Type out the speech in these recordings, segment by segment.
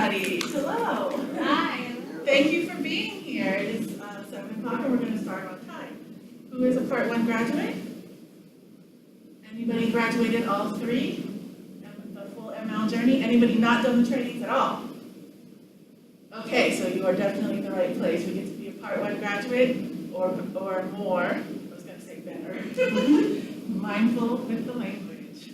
everybody. Hello. Hi. Thank you for being here. It is 7 o'clock and we're going to start on time. Who is a Part 1 graduate? Anybody graduated all three? The full ML journey? Anybody not done the trainings at all? Okay, so you are definitely in the right place. We get to be a Part 1 graduate or more. I was going to say better. Mindful with the language.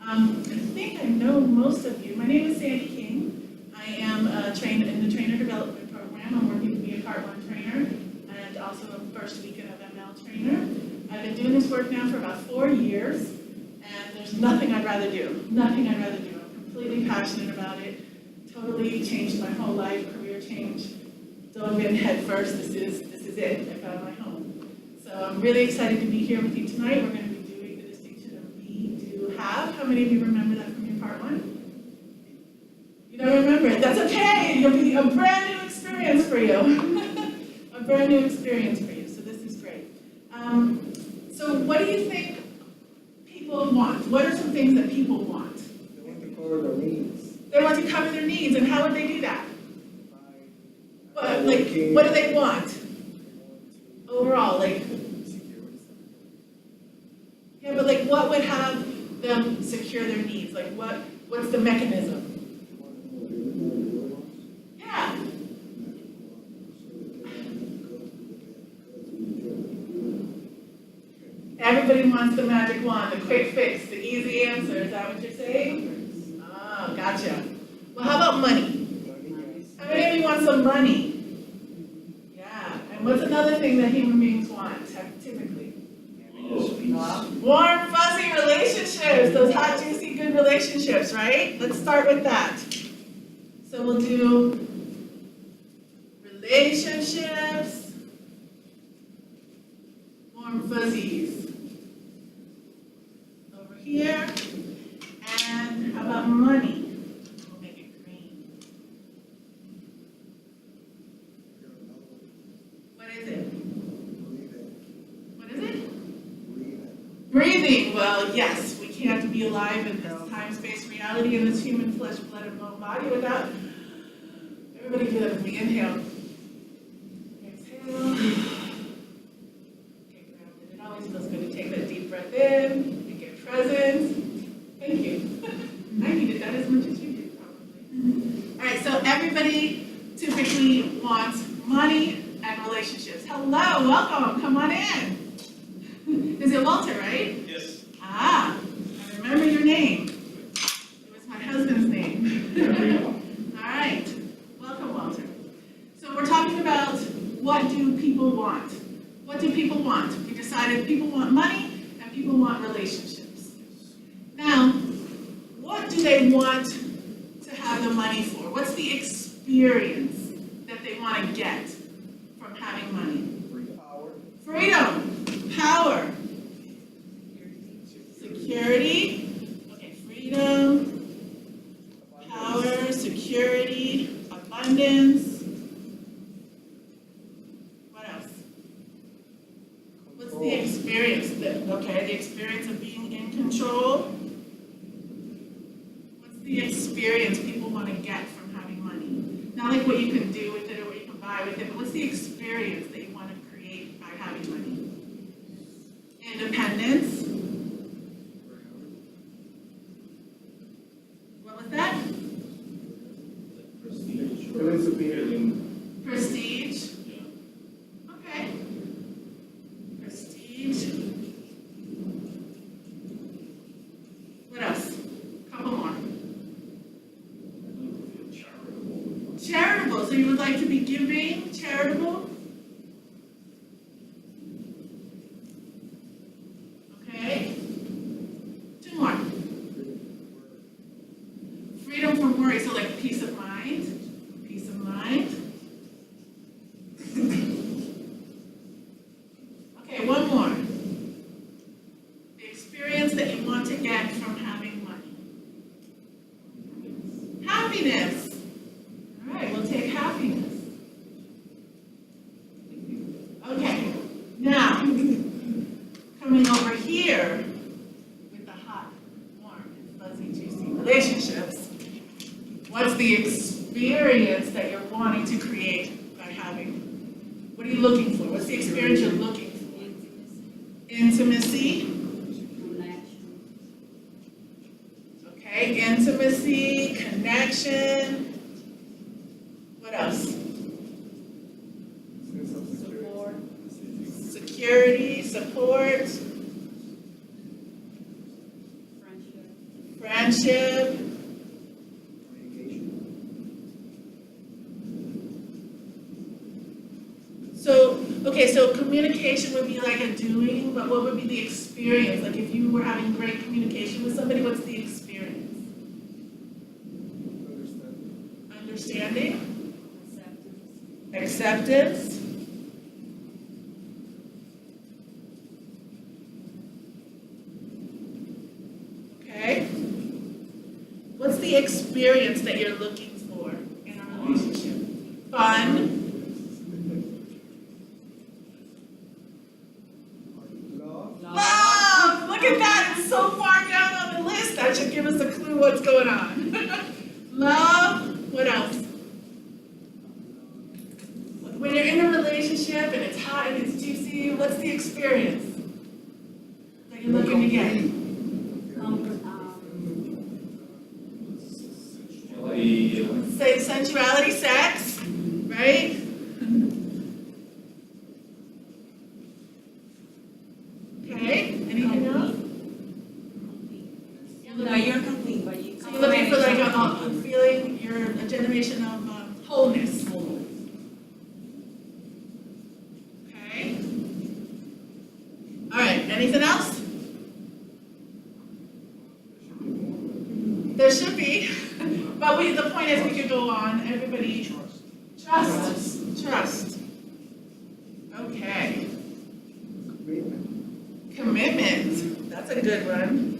I think I know most of you. My name is Sandi. I am trained in the trainer development program. I'm working to be a Part 1 trainer and also a first weekend of ML trainer. I've been doing this work now for about 4 years, and there's nothing I'd rather do. Nothing I'd rather do. I'm completely passionate about it. Totally changed my whole life, career change. Dove in head first. This is it. I found my home. So I'm really excited to be here with you tonight. We're going to be doing the distinction of we do have. How many of you remember that from your Part 1? You don't remember it. That's okay. It'll be a brand new experience for you. A brand new experience for you. So this is great. So what do you think people want? What are some things that people want? They want to cover their needs. They want to cover their needs, and how would they do that? What do they want? Overall, yeah, but what would have them secure their needs? What's the mechanism? Yeah. Everybody wants the magic wand, the quick fix, the easy answer. Is that what you're saying? Oh, gotcha. Well, how about money? How many of you want some money? Yeah. And what's another thing that human beings want, typically? Warm, fuzzy relationships. Those hot, juicy, good relationships, right? Let's start with that. So we'll do relationships, warm fuzzies over here, and how about money? We'll make it green. What is it? What is it? Breathing. Well, yes, we can't be alive in this time-space reality, in this human flesh, blood, and bone body without. Everybody do that with me. Inhale. Exhale. Get grounded. It always feels good to take that deep breath in and get present. Thank you. I needed that as much as you did, probably. All right, so everybody typically wants money and relationships. Hello, welcome. Come on in. Is it Walter, right? Yes. Ah, I remember your name. It was my husband's name. All right. Welcome, Walter. So we're talking about what do people want? What do people want? We decided people want money and people want relationships. Now, what do they want to have the money for? What's the experience that they want to get from having money? Power. Freedom. Power. Security. Okay, freedom, power, security, abundance. What else? What's the experience? The experience of being in control. What's the experience people want to get from having money? Not like what you can do with it or what you can buy with it, but what's the experience that you want to create by having money? Independence. What was that? Feeling superior. Prestige. Okay. Prestige. What else? Couple more. Charitable. So you would like to be giving, charitable? Okay. Two more. Freedom from worry. So like peace of mind. Peace of mind. Okay, one more. The experience that you want to get from having money. Happiness. All right, we'll take happiness. What are you looking for? What's the experience you're looking for? Intimacy. Okay, intimacy, connection. What else? Sense of security. Security, support, friendship. So communication would be like a doing, but what would be the experience? Like if you were having great communication with somebody, what's the experience? Understanding? Acceptance? Okay. What's the experience that you're looking for in a relationship? Fun? Love! Look at that, it's so far down on the list. That should give us a clue what's going on. Love, what else? When you're in a relationship and it's hot and it's juicy, what's the experience that you're looking to get? Say sensuality, sex, right? Okay, anything else? No, you're complete, but you. So you're looking for like a feeling, you're a generation of wholeness. Okay. All right, anything else? There should be, but the point is we could go on, everybody. Trust. Okay. Commitment, that's a good one.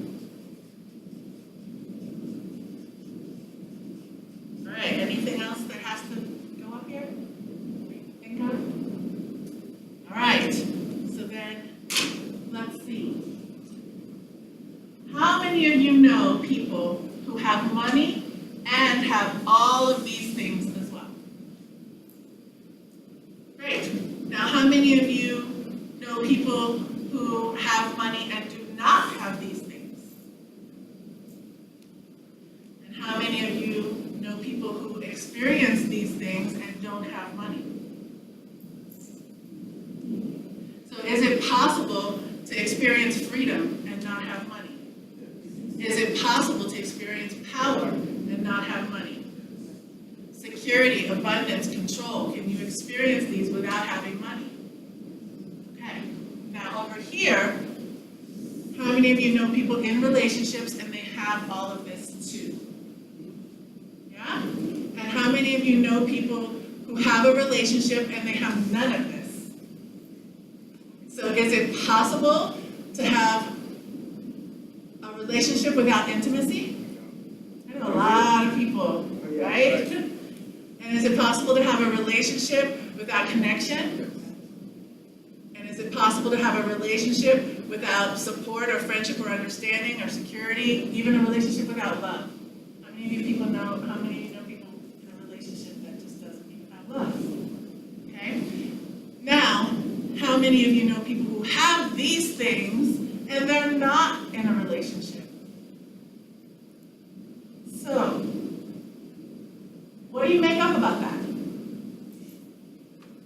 All right, anything else that has to go up here? Think of? All right, so then, let's see. How many of you know people who have money and have all of these things as well? Great. Now, how many of you know people who have money and do not have these things? And how many of you know people who experience these things and don't have money? So is it possible to experience freedom and not have money? Is it possible to experience power and not have money? Security, abundance, control, can you experience these without having money? Okay, now over here, how many of you know people in relationships and they have all of this too? Yeah? And how many of you know people who have a relationship and they have none of this? So is it possible to have a relationship without intimacy? I know a lot of people, right? And is it possible to have a relationship without connection? And is it possible to have a relationship without support or friendship or understanding or security, even a relationship without love? How many of you people know, how many of you know people in a relationship that just doesn't even have love? Okay? Now, how many of you know people who have these things and they're not in a relationship? So, what do you make up about that?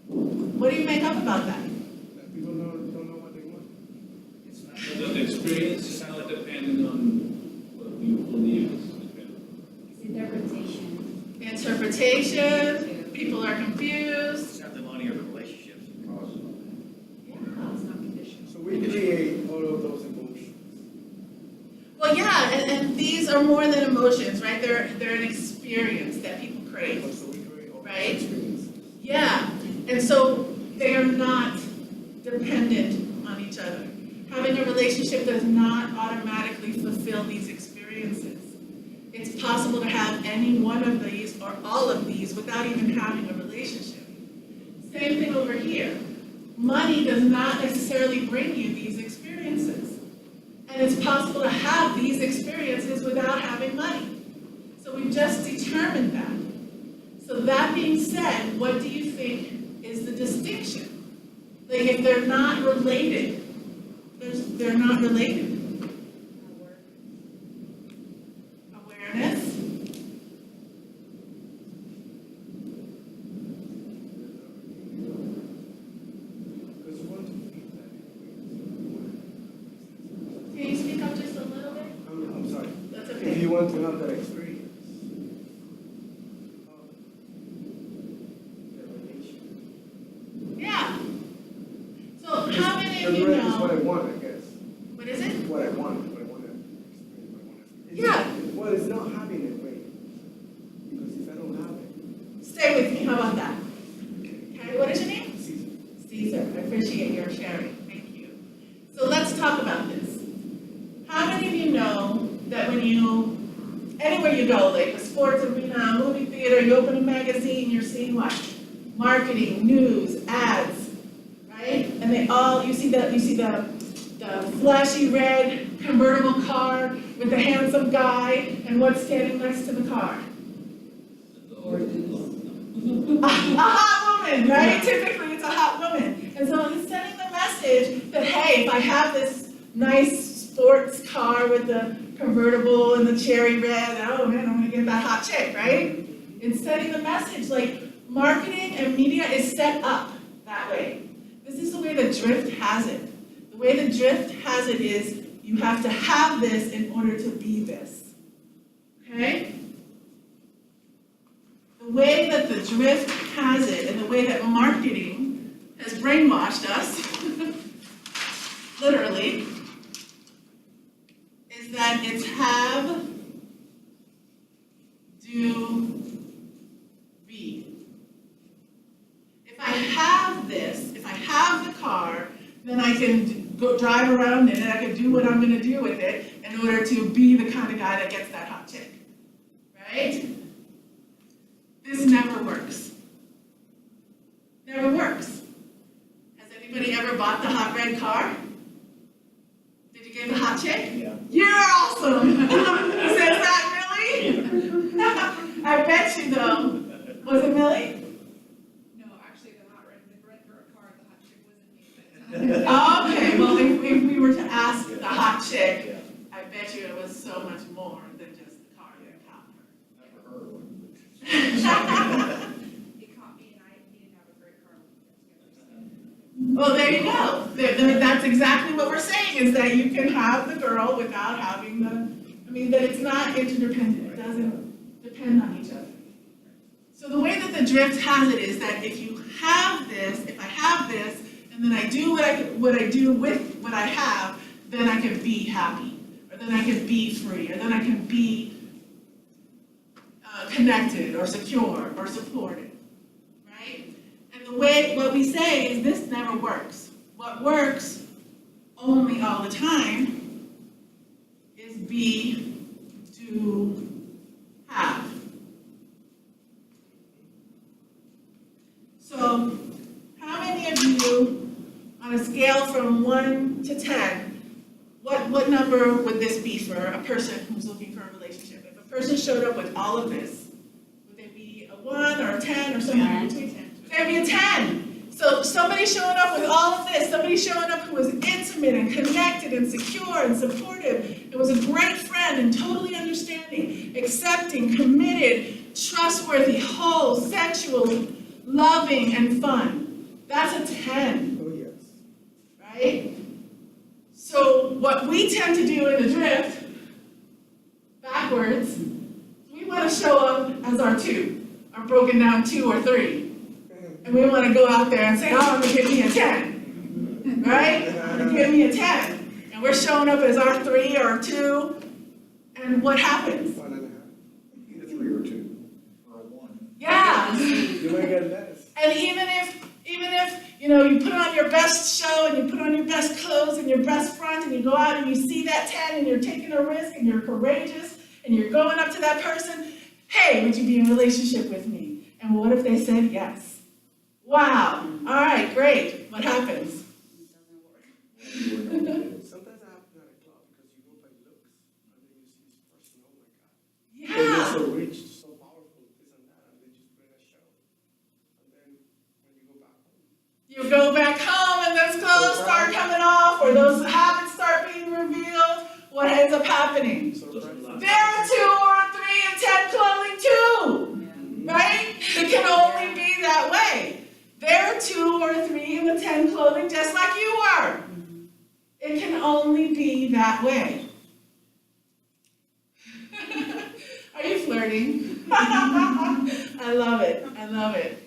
What do you make up about that? That people don't know what they want. The experience is not dependent on what you believe is dependent. Interpretation, people are confused. It's not the money or the relationships. So we create all of those emotions. Well, yeah, and these are more than emotions, right? They're an experience that people crave. So we create all Right. those experiences. Yeah, and so they are not dependent on each other. Having a relationship does not automatically fulfill these experiences. It's possible to have any one of these or all of these without even having a relationship. Same thing over here. Money does not necessarily bring you these experiences. And it's possible to have these experiences without having money. So we've just determined that. So that being said, what do you think is the distinction? Like if they're not related, they're not related. Awareness. Because you want to feed that anyway. Can you speak up just a little bit? I'm sorry. That's If okay. you want to have that experience. The relation. Yeah. So how many of The you red is what I know? want, I guess. What is it? What I want to experience, what I want to experience. Yeah. Well, it's not having it, wait. Because if I don't have it, Stay with me. How about that? Okay. What is your name? Caesar. Caesar. I appreciate your sharing. Thank you. So let's talk about this. How many of you know that when you, anywhere you go, like a sports arena, a movie theater, you open a magazine, you're seeing what? Marketing, news, ads, right? And they all, you see the flashy red convertible car with the handsome guy, and what's standing next to the car? A hot woman, right? Typically it's a hot woman. And so it's sending the message that, hey, if I have this nice sports car with the convertible and the cherry red, oh man, I'm gonna get that hot chick, right? It's sending the message, like marketing and media is set up that way. This is the way the drift has it. The way the drift has it is you have to have this in order to be this. Okay? The way that the drift has it and the way that marketing has brainwashed us, literally, is that it's have, do, be. If I have this, if I have the car, then I can go drive around in it, I can do what I'm gonna do with it in order to be the kind of guy that gets that hot chick, right? This never works. Never works. Has anybody ever bought the hot red car? Did you get the hot chick? Yeah. You're awesome! Says that, Millie? I bet you though. Was it Millie? No, actually, the red car, the hot chick wasn't me, but. Okay, well, if we were to ask the hot chick, I bet you it was so much more than just the car that caught her. Never heard one. He caught me and he didn't have a great car. Well, there you go. That's exactly what we're saying, is that you can have the girl without having that it's not interdependent. It doesn't depend on each other. So the way that the drift has it is that if you have this, if I have this, and then I do what I do with what I have, then I can be happy, or then I can be free, or then I can be connected, or secure, or supported, right? And the way, what we say is this never works. What works only all the time is be, do, have. So, how many of you, on a scale from 1 to 10, what number would this be for a person who's looking for a relationship? If a person showed up with all of this, would they be a 1 or a 10 or something in between? They'd be a 10. So somebody showing up with all of this, somebody showing up who was intimate and connected and secure and supportive, and was a great friend and totally understanding, accepting, committed, trustworthy, whole, sensual, loving, and fun. That's a 10. Oh, yes. Right? So what we tend to do in the drift, backwards, we want to show up as our 2, our broken down 2 or 3. And we want to go out there and say, oh, I'm going to give me a 10. Right? I'm going to give me a 10. And we're showing up as our 3 or 2. And what happens? 1.5. Either 3 or 2, or a 1. Yeah. You might get less. And even if you put on your best show and you put on your best clothes and your best front and you go out and you see that 10 and you're taking a risk and you're courageous and you're going up to that person, hey, would you be in a relationship with me? And what if they said yes? Wow. All right, great. What happens? Sometimes I have to go to a club because you go by looks, and then you see this person, oh my God. They're Yeah. so rich, so powerful, this and that, and they just bring a show. And then when you go back home, You go back home off or those habits start being revealed, what ends up happening? So, right. There are 2 or 3 and 10 clothing too, right? It can only be that way. There are 2 or 3 in the 10 clothing just like you are. It can only be that way. Are you flirting? I love it. I love it.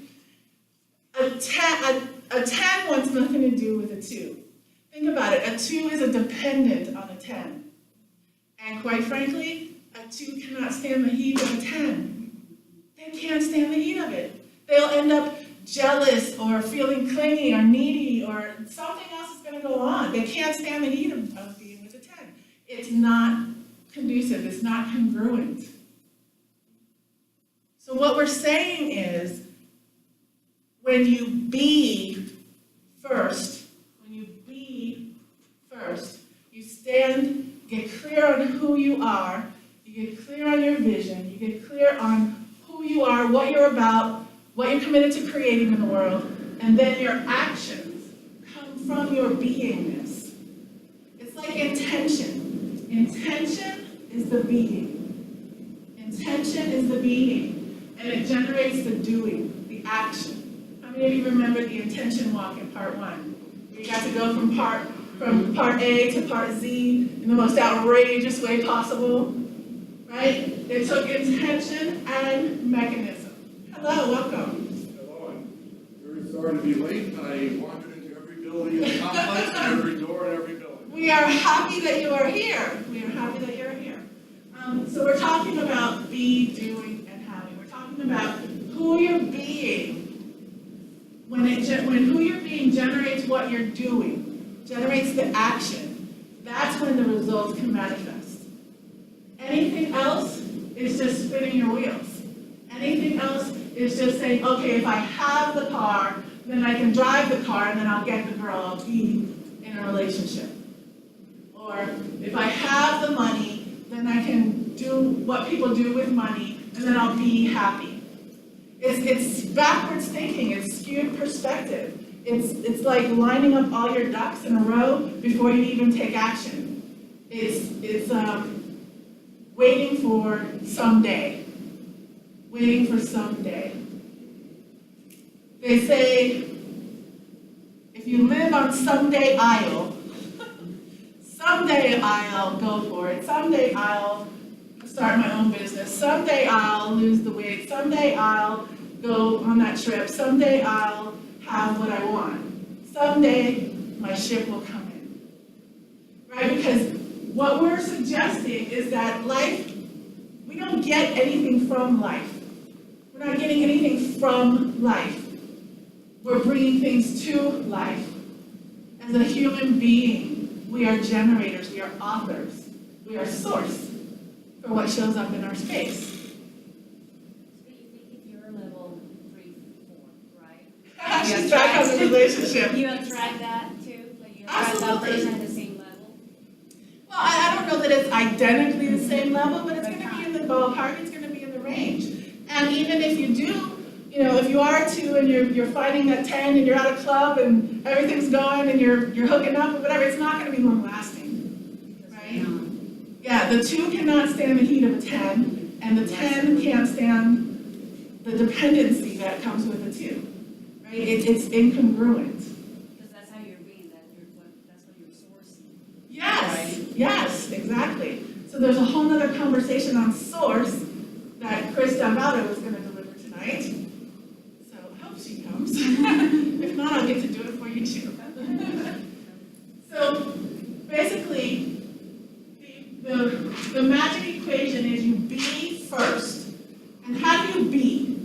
A 10 wants nothing to do with a 2. Think about it. A 2 is a dependent on a 10. And quite frankly, a 2 cannot stand the heat of a 10. They can't stand the heat of it. They'll end up jealous or feeling clingy or needy or something else is going to go on. They can't stand the heat of being with a 10. It's not conducive. It's not congruent. So what we're saying is, when you be first, you stand, get clear on who you are, you get clear on your vision, you get clear on who you are, what you're about, what you're committed to creating in the world, and then your actions come from your beingness. It's like intention. Intention is the being. Intention is the being, and it generates the doing, the action. How many of you remember the intention walk in part 1? We got to go from part A to part Z in the most outrageous way possible, right? It took intention and mechanism. Hello, welcome. Hello, I'm very sorry to be late. I wandered into every building in the complex, and every door in every building. We are happy that you are here. We are happy that you're here. So we're talking about be, doing, and having. We're talking about who you're being. When who you're being generates what you're doing, generates the action, that's when the results can manifest. Anything else is just spinning your wheels. Anything else is just saying, okay, if I have the car, then I can drive the car and then I'll get the girl, I'll be in a relationship. Or if I have the money, then I can do what people do with money and then I'll be happy. It's backwards thinking, it's skewed perspective. It's like lining up all your ducks in a row before you even take action. It's waiting for someday. Waiting for someday. They say, if you live on someday I'll, someday I'll go for it. Someday I'll start my own business. Someday I'll lose the weight. Someday I'll go on that trip. Someday I'll have what I want. Someday my ship will come in. Right? Because what we're suggesting is that life, we don't get anything from life. We're not getting anything from life. We're bringing things to life. As a human being, we are generators, we are authors, we are source for what shows up in our space. So you think if you're level 3, 4, right? She's back on the relationship. You attract that too? Like you attract that Absolutely. person at the same level? Well, I don't know that it's identically the same level, but it's going to be in the ballpark, it's going to be in the range. And even if you do, if you are 2 and you're finding that 10 and you're at a club and everything's going and you're hooking up or whatever, it's not going to be long lasting, right? Yeah, the 2 cannot stand the heat of a 10, and the 10 can't stand the dependency that comes with the 2, right? It's incongruent. Because that's how you're being, that's what you're sourcing. Yes, exactly. So there's a whole other conversation on source that Chris D'Amato is going to deliver tonight. So I hope she comes. If not, I'll get to do it for you too. So basically, the magic equation is you be first. And how do you be?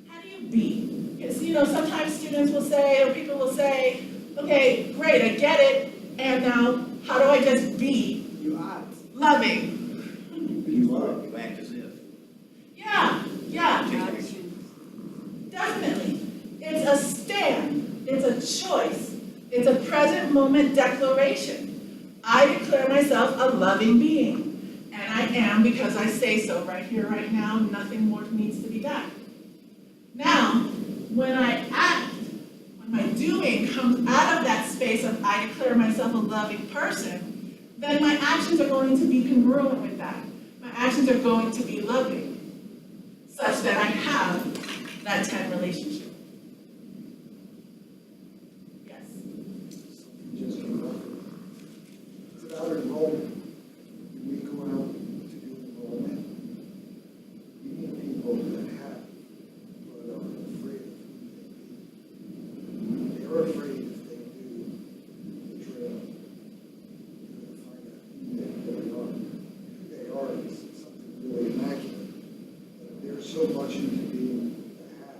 How do you be? Because, sometimes students will say, or people will say, okay, great, I get it, and now how do I just be? You act. Loving. You are. You act as if. Yeah, definitely. It's a stand, it's a choice, it's a present moment declaration. I declare myself a loving being, and I am because I say so right here, right now, nothing more needs to be done. Now, when I act, when my doing comes out of that space place of I declare myself a loving person, then my actions are going to be congruent with that. My actions are going to be loving, such that I have that 10 relationship. Yes. Just a record. It's about enrollment. When we go out to do enrollment, we need people that have, but are afraid of who they be. They're afraid if they do the drill, they're going to find out who they really are. Who they are is something really immaculate. But if they're so much into being the hat,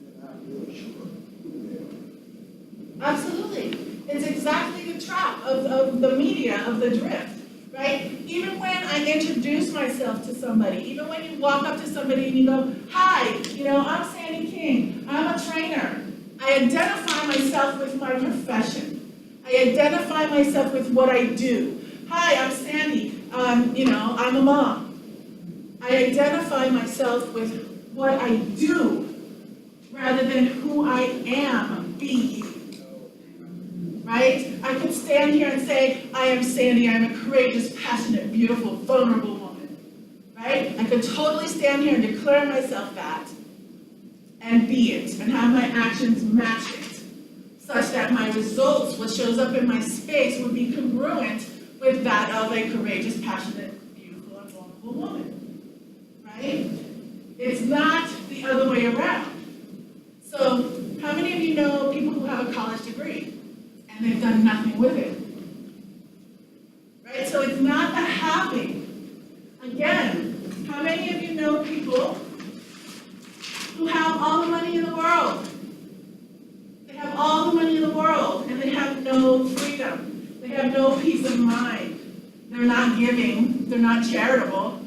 they're not really sure who they are. Absolutely. It's exactly the trap of the media, of the drift, right? Even when I introduce myself to somebody, even when you walk up to somebody and you go, hi, I'm Sandi King, I'm a trainer. I identify myself with my profession. I identify myself with what I do. Hi, I'm Sandi, I'm a mom. I identify myself with what I do rather than who I am being. Right? I could stand here and say, I am Sandi, I'm a courageous, passionate, beautiful, vulnerable woman. Right? I could totally stand here and declare myself that and be it and have my actions match it, such that my results, what shows up in my space, would be congruent with that of a courageous, passionate, beautiful, and vulnerable woman. Right? It's not the other way around. So, how many of you know people who have a college degree? And they've done nothing with it. Right? So it's not the having. Again, how many of you know people who have all the money in the world? They have all the money in the world, and they have no freedom. They have no peace of mind. They're not giving. They're not charitable.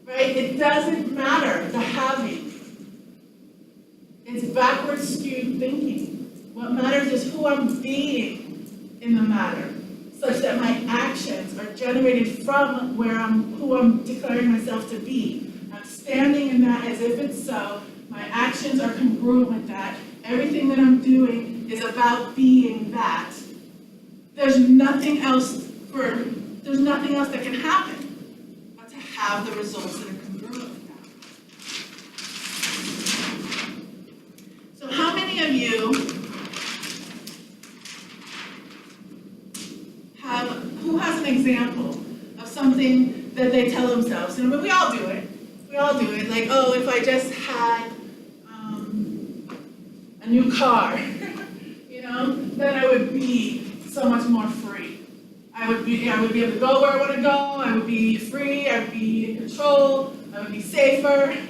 Right? It doesn't matter, the having. It's backwards skewed thinking. What matters is who I'm being in the matter, such that my actions are generated from who I'm declaring myself to be. I'm standing in that as if it's so. My actions are congruent with that. Everything that I'm doing is about being that. There's nothing else that can happen but to have the results that are congruent with that. So how many of you who has an example of something that they tell themselves? And we all do it. We all do it. Like, oh, if I just had a new car, then I would be so much more free. I would be able to go where I want to go. I would be free. I would be in control. I would be safer. I should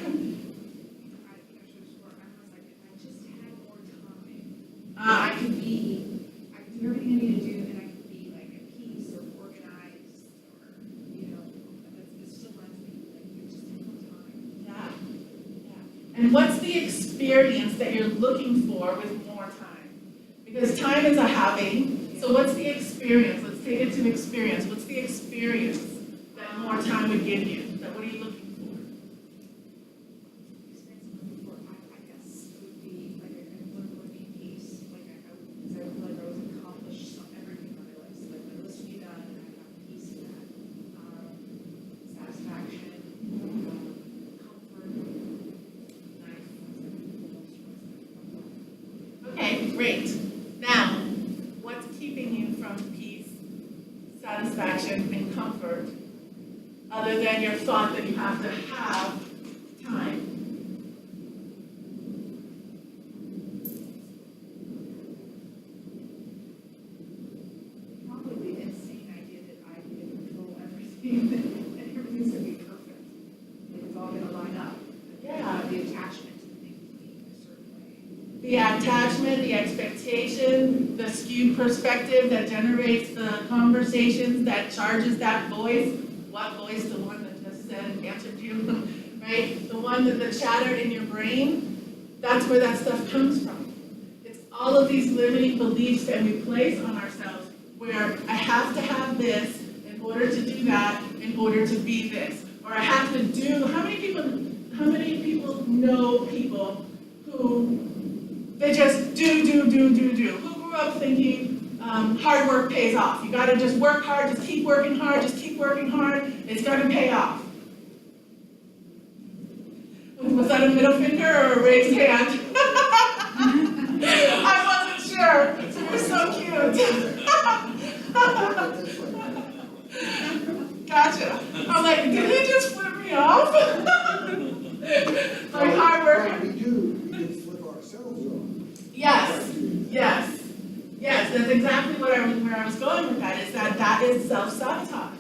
swear, I was like, if I just had more time, I could do everything I need to do, and I could be like at peace or organized, or, it still reminds me, like, you just have more time. Yeah. And what's the experience that you're looking for with more time? Because time is a having, so what's the experience? Let's take it to experience. What's the experience that more time would give you? What are you looking I guess it would be like would be peace. Like because I feel like I was accomplished everything in my life. So like my list would be done, and I have peace in that. Satisfaction, comfort, nice. Okay, great. Now, what's keeping you from peace, satisfaction, and comfort, other than your thought that you have to have time? Probably the insane idea that I can control everything and everything's gonna be perfect. Like it's all gonna line up. Yeah. The attachment to the things being a certain way. The attachment, the expectation, the skewed perspective that generates the conversations, that charges that voice. What voice? The one that just said, answered you, right? The one that the chatter in your brain, that's where that stuff comes from. It's all of these limiting beliefs that we place on ourselves, where I have to have this in order to do that, in order to be this. Or I have to do, how many people know people who they just do? Who grew up thinking, hard work pays off. You gotta just work hard, just keep working hard, just keep working hard, it's gonna pay off. Was that a middle finger or a raised hand? I wasn't sure, so you're so cute. Gotcha. I'm like, did he just flip me off? Like hard work. What we do, we can flip ourselves off. Yes, yes, yes, that's exactly where I was going with that, is that is self-sabotage.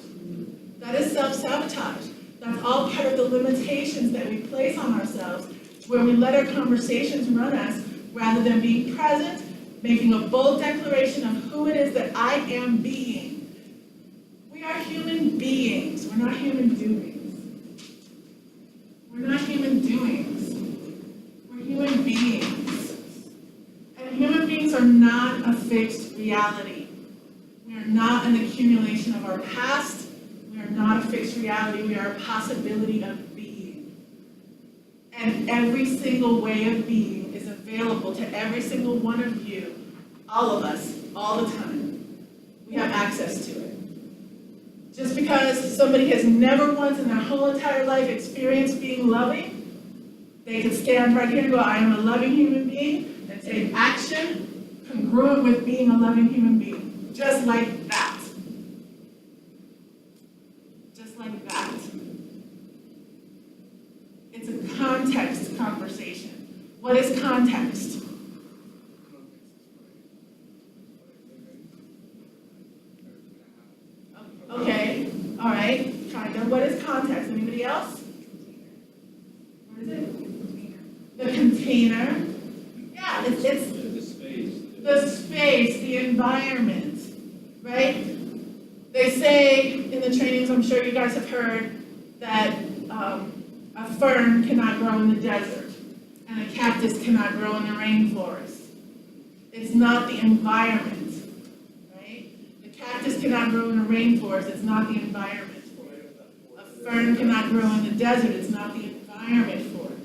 That is self-sabotage. That's all part of the limitations that we place on ourselves when we let our conversations run us rather than being present, making a bold declaration of who it is that I am being. We are human beings, we're not human doings. We're not human doings. We're human beings. And human beings are not a fixed reality. We are not an accumulation of our past. We are not a fixed reality. We are a possibility of being. And every single way of being is available to every single one of you, all of us, all the time. We have access to it. Just because somebody has never once in their whole entire life experienced being loving, they can stand right here and go, I am a loving human being, and take action congruent with being a loving human being. Just like that. Just like that. It's a context conversation. What is context? Okay, all right, kind of. What is context? Anybody else? What is it? The container. Yeah, it's The space. the space, the environment, right? They say in the trainings, I'm sure you guys have heard, that a fern cannot grow in the desert and a cactus cannot grow in the rainforest. It's not the environment, right? The cactus cannot grow in a rainforest, it's not the environment for it. A fern cannot grow in the desert, it's not the environment for it.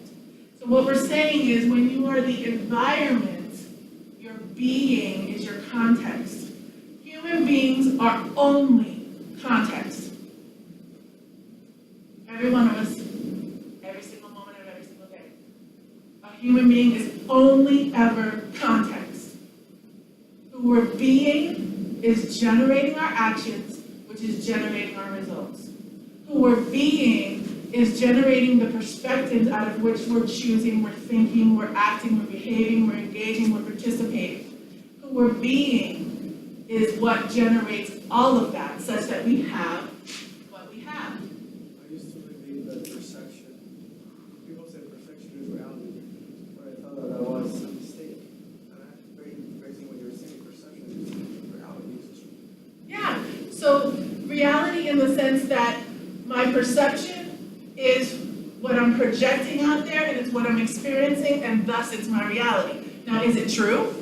So what we're saying is when you are the environment, your being is your context. Human beings are only context. Every one of us, every single moment of every single day. A human being is only ever context. Who we're being is generating our actions, which is generating our results. Who we're being is generating the perspectives out of which we're choosing, we're thinking, we're acting, we're behaving, we're engaging, we're participating. Who we're being is what generates all of that, such that we have what we have. I used to believe that perception, people say perception is reality, but I thought that was a mistake. And based on what you were saying, perception is reality. Yeah, so reality in the sense that my perception is what I'm projecting out there and it's what I'm experiencing and thus it's my reality. Now, is it true?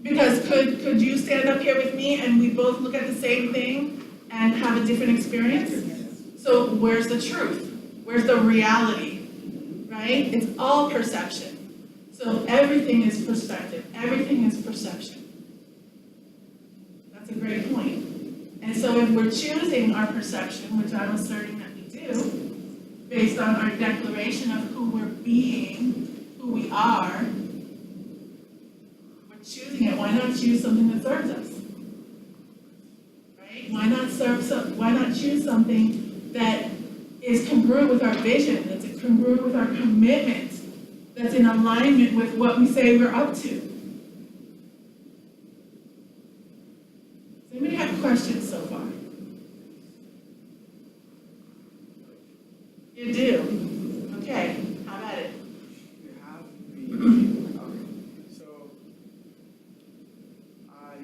Because could you stand up here with me and we both look at the same thing and have a different experience? So where's the truth? Where's the reality, right? It's all perception. So everything is perspective. Everything is perception. That's a great point. And so if we're choosing our perception, which I'm asserting that we do, based on our declaration of who we're being, who we are, choosing it, why not choose something that serves us? Right? Why not choose something that is congruent with our vision, that's congruent with our commitment, that's in alignment with what we say we're up to? Does anybody have questions so far? You do? Okay, how about it? You have to be, okay, so I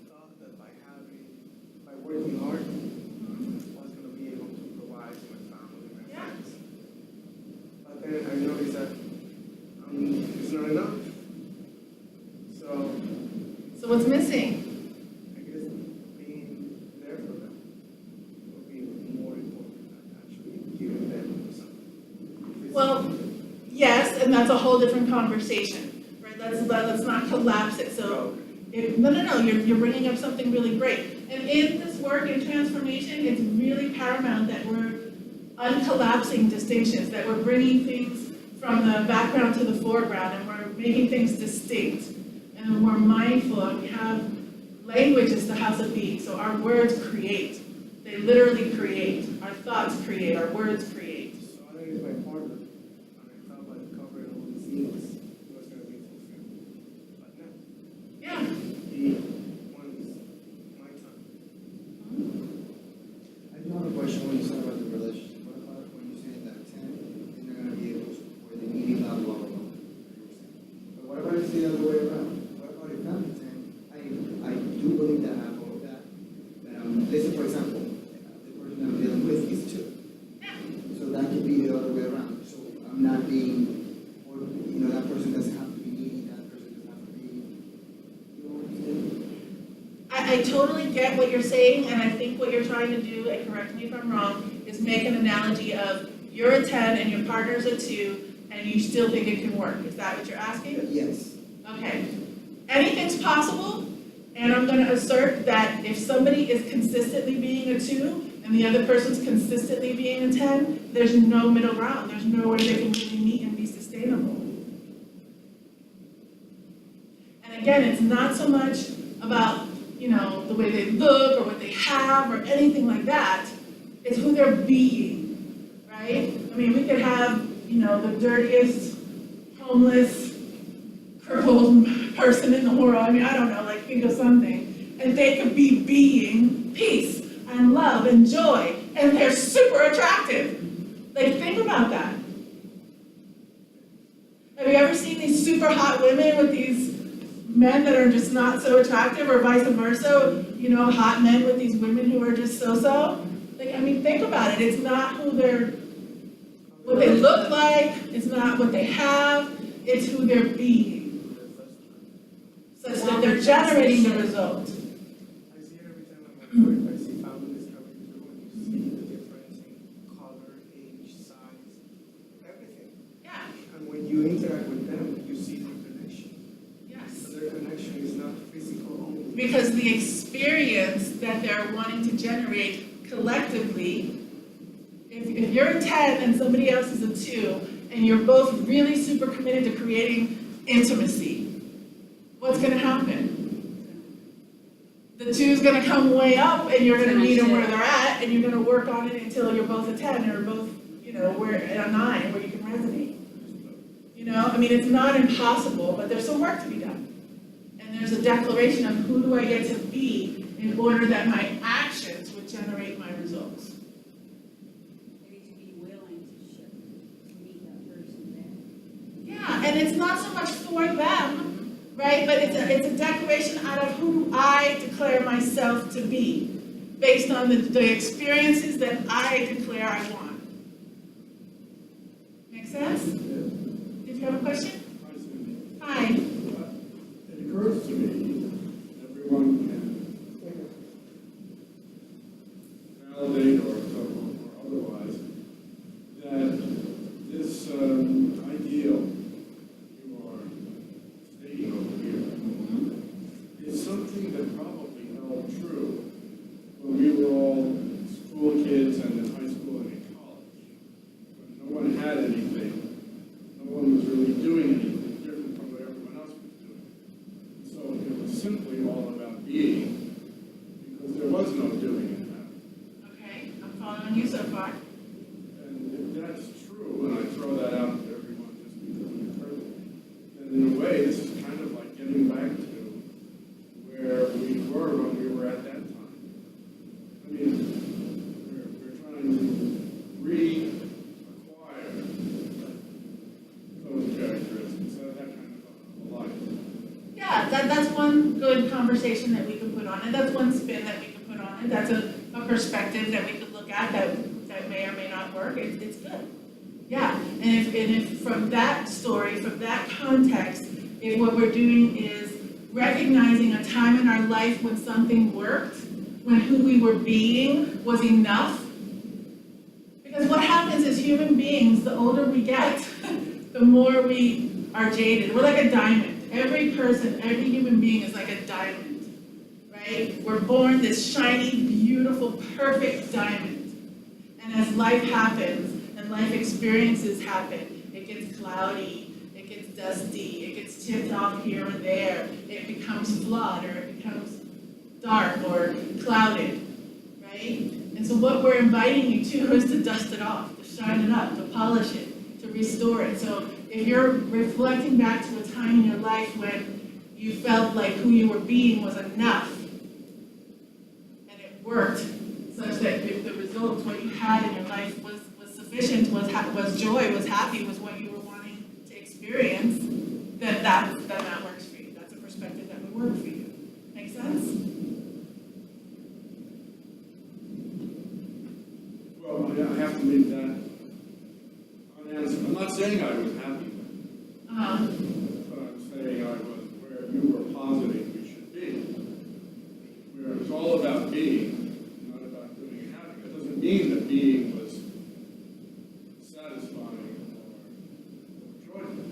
thought that by working hard, I was going to be able to provide to my family, my Yeah. friends. But then I noticed that it's not enough. So what's missing? I guess being there for them would be more important than actually giving them something. Well, yes, and that's a whole different conversation, right? Let's not collapse it. So No, you're bringing up something really great. And in this work in transformation, it's really paramount that we're uncollapsing distinctions, that we're bringing things from the background to the foreground, and we're making things distinct. And we're mindful, and we have language is the house of being, so our words create. They literally create. Our thoughts create, our words create. So I think it's my partner, and I thought by covering all these needs, it was gonna be fulfilled. But no, Yeah. he wants my time. I do have a question when you said about the relationship. What about when you're saying that 10, and they're gonna be able to support the needy, blah, blah, blah, blah? But what about if it's the other way around? What about if I'm the 10, I do believe that I have all of that, but let's say, for example, the person I'm dealing with is 2. So that could be the other way around. So I'm not being, or, that person doesn't have to be needy, that person doesn't have to be, you know what I'm saying? I totally get what you're saying, and I think what you're trying to do, and correct me if I'm wrong, is make an analogy of you're a 10 and your partner's a 2, and you still think it can work. Is that what you're asking? Yes. Okay. Anything's possible, and I'm gonna assert that if somebody is consistently being a 2, and the other person's consistently being a 10, there's no middle ground. There's nowhere they can really meet and be sustainable. And again, it's not so much about, the way they look or what they have or anything like that. It's who they're being, right? I mean, we could have, the dirtiest, homeless, crippled person in the world. I mean, I don't know, think of something. And they could be being peace and love and joy, and they're super attractive. Think about that. Have you ever seen these super hot women with these men that are just not so attractive, or vice versa, hot men with these women who are just so-so? Think about it. It's not what they look like, it's not what they have, it's who they're being, such that they're generating the result. I see it every time I'm at work. I see families coming through, and you see the difference in color, age, size, everything. Yeah, And when you interact with them, you see their connection. yes. So their connection is not physical only. Because the experience that they're wanting to generate collectively, if you're a 10 and somebody else is a 2, and you're both really super committed to creating intimacy, what's gonna happen? The 2's gonna come way up, and you're gonna meet them where they're at, and you're gonna work on it until you're both a 10, or both, we're at a 9, where you can resonate. It's not impossible, but there's some work to be done. And there's a declaration of who do I get to be in order that my actions would generate my results. Maybe to be willing to shift, to meet that person there. Yeah, and it's not so much for them, right? But it's a declaration out of who I declare myself to be, based on the experiences that I declare I want. Make sense? Did you have a question? Hi, Cindy. Hi. It occurs to me, everyone can validate or otherwise, that this ideal you are stating over here is something that probably held true when we were all school kids and in high school and in college. When no one had anything, no one was really doing anything different from what everyone else was doing. So it was simply all about being, because there was no doing and having. Okay, I'm following you so far. And if that's true, and I throw that out to everyone just because it occurred to me, then in a way, this is kind of like getting back to where we were when we were at that time. I mean, we're trying to reacquire those characteristics, that kind of a life. Yeah, that's one good conversation that we can put on it. That's one spin that we can put on it. That's a perspective that we could look at that may or may not work. It's good. Yeah, and if from that story, from that context, if what we're doing is recognizing a time in our life when something worked, when who we were being was enough. Because what happens as human beings, the older we get, the more we are jaded. We're like a diamond. every person, every human being is like a diamond, right? We're born this shiny, beautiful, perfect diamond. And as life happens and life experiences happen, it gets cloudy, it gets dusty, it gets chipped off here and there, it becomes flawed or it becomes dark or clouded, right? And so what we're inviting you to is to dust it off, to shine it up, to polish it, to restore it. So if you're reflecting back to a time in your life when you felt like who you were being was enough, and it worked, such that if the results, what you had in your life was sufficient, was joy, was happy, was what you were wanting to experience, then that works for you. That's a perspective that would work for you. Make sense? Well, I have to leave that unanswered. I'm not saying I was happy, Uh-huh. but I'm saying I was where you were positing we should be. Where it's all about being, not about doing and having. It doesn't mean that being was satisfying or joyful.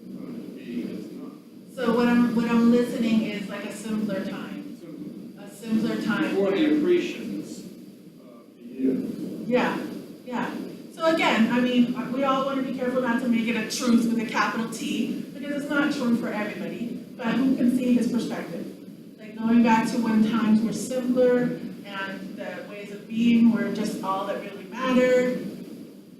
Sometimes being is not. So what I'm listening is like a simpler time. Simple. A simpler time. Before the accretions of the years. Yeah, yeah. So again, I mean, we all want to be careful not to make it a truth with a capital T, because it's not true for everybody, but who can see his perspective? Like going back to when times were simpler and the ways of being were just all that really mattered.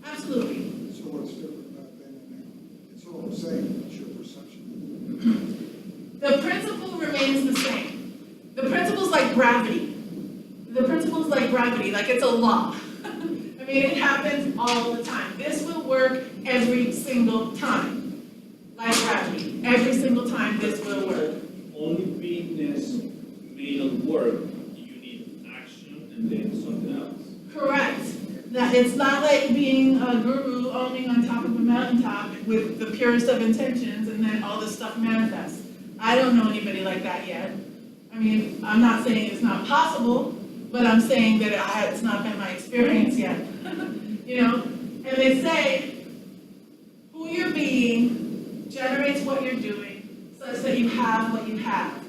Absolutely. So what's different about then and now? It's all the same, it's your perception. The principle remains the same. The principle's like gravity. The principle's like gravity, like it's a law. I mean, it happens all the time. This will work every single time, like gravity. Every single time this will work. Only beingness may not work, you need action and then something else. Correct. That it's not like being a guru owning on top of a mountaintop with the purest of intentions and then all this stuff manifests. I don't know anybody like that yet. I mean, I'm not saying it's not possible, but I'm saying that it's not been my experience yet. You know? And they say, who you're being generates what you're doing such that you have what you have.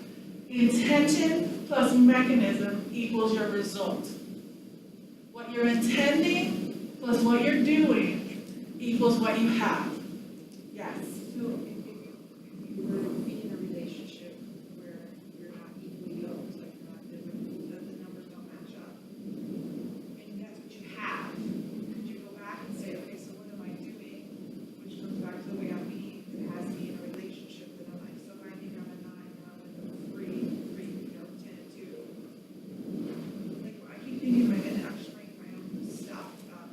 Intention plus mechanism equals your result. What you're intending plus what you're doing equals what you have. Yes. So if you were being in a relationship where you're not equally yoked, like you're not, the numbers don't match up, and that's what you have, could you go back and say, okay, so what am I doing? Which comes back to the way I'm being, it has to be in a relationship that I'm like, so if I think I'm a 9, and I'm like a 3, 10 and 2. Like, I keep thinking, my and I'm just writing my own stuff about,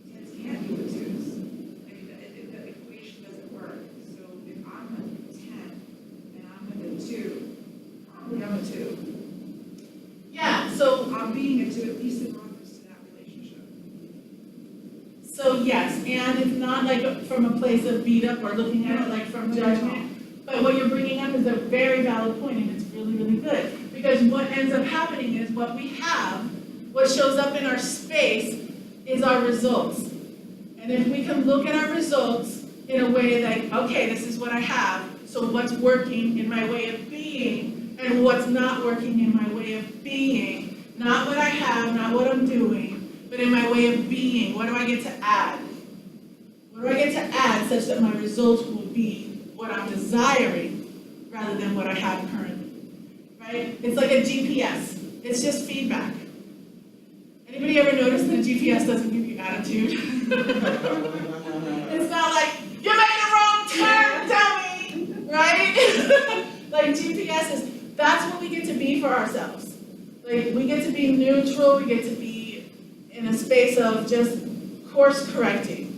10s can't be with 2s. I mean, the equation doesn't work. So if I'm a 10 and I'm with a 2, probably I'm a 2. Yeah, so I'm being a 2 at least in reference to that relationship. So yes, and it's not like from a place of beat up or looking at it like from judgment. But what you're bringing up is a very valid point, and it's really, really good. Because what ends up happening is what we have, what shows up in our space is our results. And if we can look at our results in a way that, okay, this is what I have, so what's working in my way of being, and what's not working in my way of being, not what I have, not what I'm doing, but in my way of being, what do I get to add? What do I get to add such that my results will be what I'm desiring rather than what I have currently, right? It's like a GPS. It's just feedback. Anybody ever notice that a GPS doesn't give you attitude? It's not like, you made a wrong turn, dummy, right? Like GPS is, that's what we get to be for ourselves. Like we get to be neutral, we get to be in a space of just course correcting,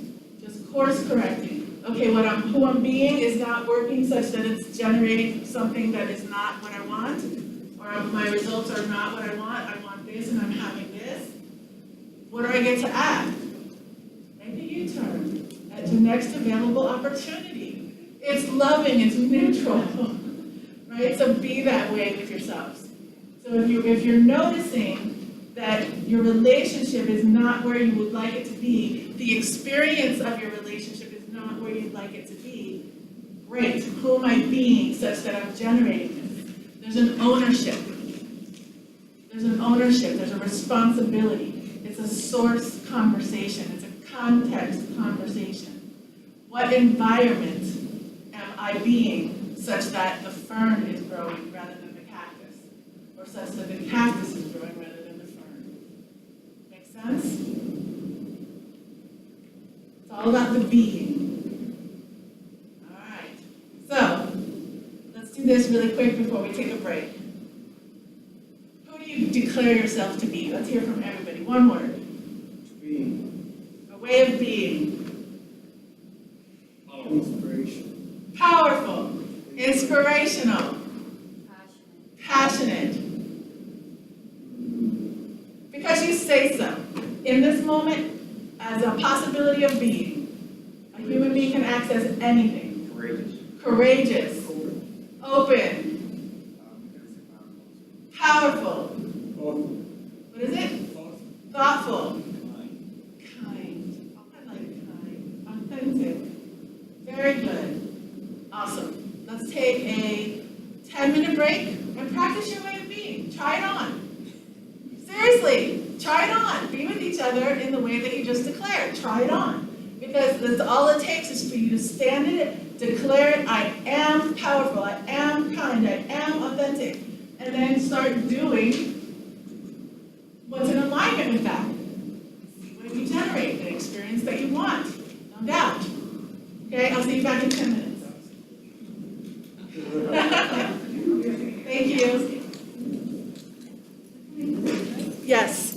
Okay, who I'm being is not working such that it's generating something that is not what I want, or my results are not what I want this and I'm having this. What do I get to add? Make a U-turn at your next available opportunity. It's loving, it's neutral, right? So be that way with yourselves. So if you're noticing that your relationship is not where you would like it to be, the experience of your relationship is not where you'd like it to be, Great. Who am I being such that I'm generating this? There's an ownership. There's an ownership. There's a responsibility. It's a source conversation. It's a context conversation. What environment am I being such that the fern is growing rather than the cactus? Or such that the cactus is growing rather than the fern? Make sense? It's all about the being. All right. So, let's do this really quick before we take a break. Who do you declare yourself to be? Let's hear from everybody. One word. Being. A way of being. Inspiration. Powerful. Inspirational. Passionate. Because you say so. In this moment, as a possibility of being, a human being can access anything. Courageous. Courageous. Open. Powerful. What is it? Thoughtful. Kind. Oh, I like kind. Authentic. Very good. Awesome. Let's take a 10-minute break and practice your way of being. Try it on. Seriously, try it on. Be with each other in the way that you just declared. Try it on. Because that's all it takes is for you to stand in it, declare it, I am powerful, I am kind, I am authentic. And then start doing what's in alignment with that. See what you generate, the experience that you want, no doubt. Okay, I'll see you back in 10 minutes. Thank you. Yes.